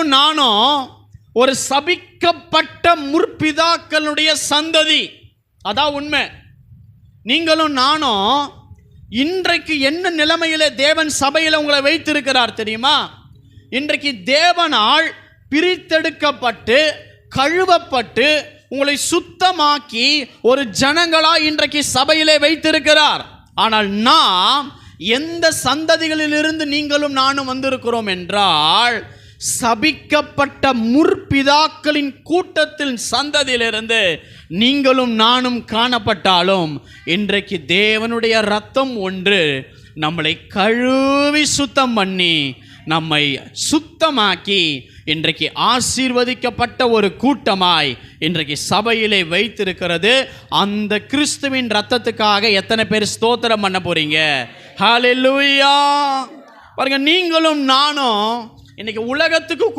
நானும் ஒரு சபிக்கப்பட்ட முற்பிதாக்களுடைய சந்ததி. அதான் உண்மை. நீங்களும் நானும் இன்றைக்கு என்ன நிலைமையில தேவன் சபையில் உங்களை வைத்திருக்கிறார் தெரியுமா? இன்றைக்கு தேவனால் பிரித்தெடுக்கப்பட்டு கழுவப்பட்டு உங்களை சுத்தமாக்கி ஒரு ஜனங்களா இன்றைக்கு சபையிலே வைத்திருக்கிறார். ஆனால் நாம் எந்த சந்ததிகளிலிருந்து நீங்களும் நானும் வந்திருக்கிறோம் என்றால், சபிக்கப்பட்ட முற்பிதாக்களின் கூட்டத்தின் சந்ததியிலிருந்து நீங்களும் நானும் காணப்பட்டாலும், இன்றைக்கு தேவனுடைய இரத்தம் ஒன்று நம்மளை கழுவி சுத்தம் பண்ணி நம்மை சுத்தமாக்கி இன்றைக்கு ஆசீர்வதிக்கப்பட்ட ஒரு கூட்டமாய் இன்றைக்கு சபையிலே வைத்திருக்கிறது. அந்த கிறிஸ்துவின் இரத்தத்துக்காக எத்தனை பேர் ஸ்தோத்திரம் பண்ண போறீங்க? ஹல்லேலூயா. பாருங்க, நீங்களும் நானும் இன்னைக்கு உலகத்துக்கு